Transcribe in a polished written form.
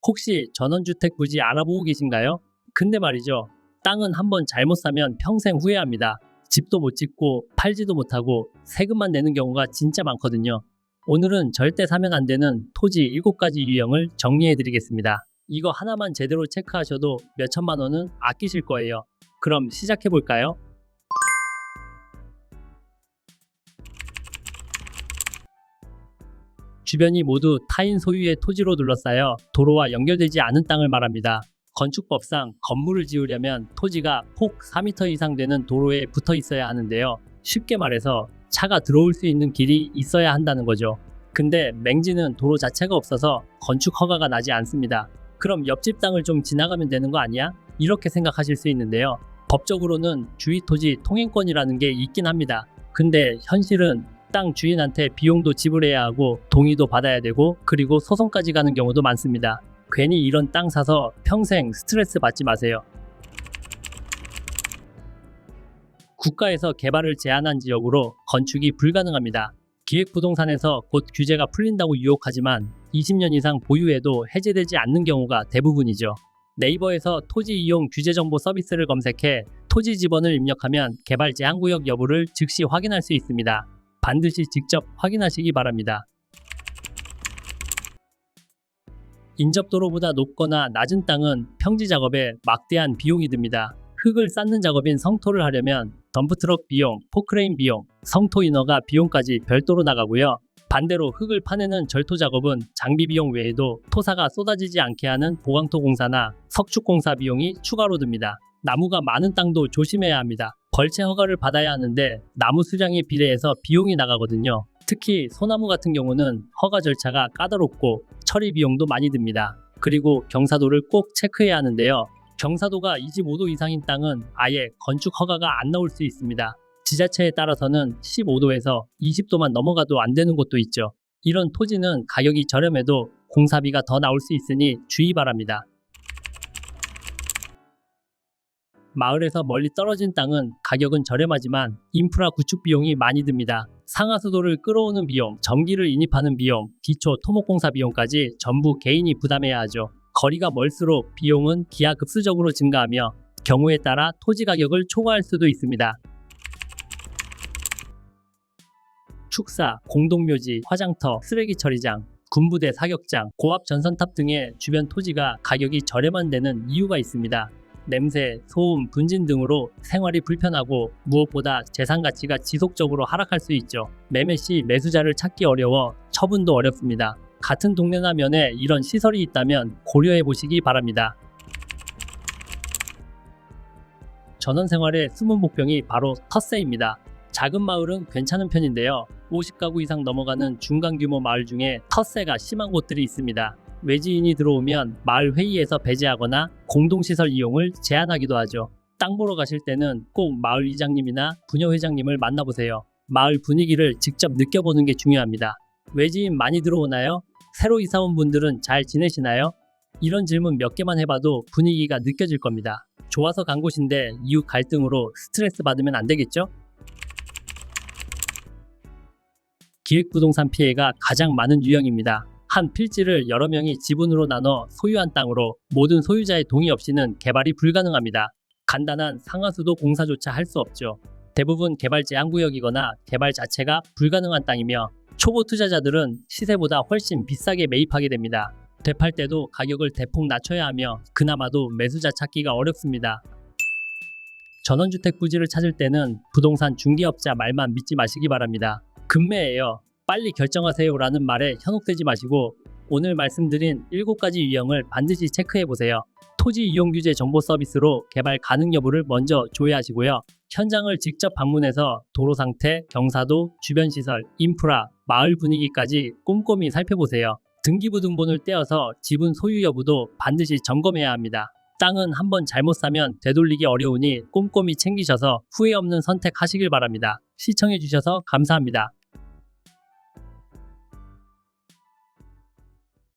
혹시 전원주택 부지 알아보고 계신가요? 근데 말이죠. 땅은 한번 잘못 사면 평생 후회합니다. 집도 못 짓고 팔지도 못하고 세금만 내는 경우가 진짜 많거든요. 오늘은 절대 사면 안 되는 토지 7가지 유형을 정리해 드리겠습니다. 이거 하나만 제대로 체크하셔도 몇천만 원은 아끼실 거예요. 그럼 시작해 볼까요? 주변이 모두 타인 소유의 토지로 둘러싸여 도로와 연결되지 않은 땅을 말합니다. 건축법상 건물을 지으려면 토지가 폭 4m 이상 되는 도로에 붙어 있어야 하는데요. 쉽게 말해서 차가 들어올 수 있는 길이 있어야 한다는 거죠. 근데 맹지는 도로 자체가 없어서 건축 허가가 나지 않습니다. 그럼 옆집 땅을 좀 지나가면 되는 거 아니야? 이렇게 생각하실 수 있는데요. 법적으로는 주의토지 통행권이라는 게 있긴 합니다. 근데 현실은 땅 주인한테 비용도 지불해야 하고 동의도 받아야 되고 그리고 소송까지 가는 경우도 많습니다. 괜히 이런 땅 사서 평생 스트레스 받지 마세요. 국가에서 개발을 제한한 지역으로 건축이 불가능합니다. 기획부동산에서 곧 규제가 풀린다고 유혹하지만 20년 이상 보유해도 해제되지 않는 경우가 대부분이죠. 네이버에서 토지 이용 규제 정보 서비스를 검색해 토지 지번을 입력하면 개발 제한구역 여부를 즉시 확인할 수 있습니다. 반드시 직접 확인하시기 바랍니다. 인접도로보다 높거나 낮은 땅은 평지 작업에 막대한 비용이 듭니다. 흙을 쌓는 작업인 성토를 하려면 덤프트럭 비용, 포크레인 비용, 성토 인허가 비용까지 별도로 나가고요. 반대로 흙을 파내는 절토 작업은 장비 비용 외에도 토사가 쏟아지지 않게 하는 보강토 공사나 석축 공사 비용이 추가로 듭니다. 나무가 많은 땅도 조심해야 합니다. 걸채 허가를 받아야 하는데 나무 수량에 비례해서 비용이 나가거든요. 특히 소나무 같은 경우는 허가 절차가 까다롭고 처리 비용도 많이 듭니다. 그리고 경사도를 꼭 체크해야 하는데요. 경사도가 25도 이상인 땅은 아예 건축 허가가 안 나올 수 있습니다. 지자체에 따라서는 15도에서 20도만 넘어가도 안 되는 곳도 있죠. 이런 토지는 가격이 저렴해도 공사비가 더 나올 수 있으니 주의 바랍니다. 마을에서 멀리 떨어진 땅은 가격은 저렴하지만 인프라 구축 비용이 많이 듭니다. 상하수도를 끌어오는 비용, 전기를 인입하는 비용, 기초 토목공사 비용까지 전부 개인이 부담해야 하죠. 거리가 멀수록 비용은 기하급수적으로 증가하며 경우에 따라 토지 가격을 초과할 수도 있습니다. 축사, 공동묘지, 화장터, 쓰레기 처리장, 군부대 사격장, 고압 전선탑 등의 주변 토지가 가격이 저렴한 데는 이유가 있습니다. 냄새, 소음, 분진 등으로 생활이 불편하고 무엇보다 재산 가치가 지속적으로 하락할 수 있죠. 매매 시 매수자를 찾기 어려워 처분도 어렵습니다. 같은 동네나 면에 이런 시설이 있다면 고려해 보시기 바랍니다. 전원생활의 숨은 복병이 바로 텃세입니다. 작은 마을은 괜찮은 편인데요. 50가구 이상 넘어가는 중간 규모 마을 중에 텃세가 심한 곳들이 있습니다. 외지인이 들어오면 마을 회의에서 배제하거나 공동시설 이용을 제한하기도 하죠. 땅 보러 가실 때는 꼭 마을 이장님이나 부녀회장님을 만나보세요. 마을 분위기를 직접 느껴보는 게 중요합니다. 외지인 많이 들어오나요? 새로 이사 온 분들은 잘 지내시나요? 이런 질문 몇 개만 해봐도 분위기가 느껴질 겁니다. 좋아서 간 곳인데 이웃 갈등으로 스트레스 받으면 안 되겠죠? 기획부동산 피해가 가장 많은 유형입니다. 한 필지를 여러 명이 지분으로 나눠 소유한 땅으로 모든 소유자의 동의 없이는 개발이 불가능합니다. 간단한 상하수도 공사조차 할 수 없죠. 대부분 개발 제한구역이거나 개발 자체가 불가능한 땅이며 초보 투자자들은 시세보다 훨씬 비싸게 매입하게 됩니다. 되팔 때도 가격을 대폭 낮춰야 하며 그나마도 매수자 찾기가 어렵습니다. 전원주택 부지를 찾을 때는 부동산 중개업자 말만 믿지 마시기 바랍니다. 급매예요. 빨리 결정하세요라는 말에 현혹되지 마시고 오늘 말씀드린 7가지 유형을 반드시 체크해보세요. 토지 이용 규제 정보 서비스로 개발 가능 여부를 먼저 조회하시고요. 현장을 직접 방문해서 도로 상태, 경사도, 주변 시설, 인프라, 마을 분위기까지 꼼꼼히 살펴보세요. 등기부등본을 떼어서 지분 소유 여부도 반드시 점검해야 합니다. 땅은 한번 잘못 사면 되돌리기 어려우니 꼼꼼히 챙기셔서 후회 없는 선택하시길 바랍니다. 시청해주셔서 감사합니다.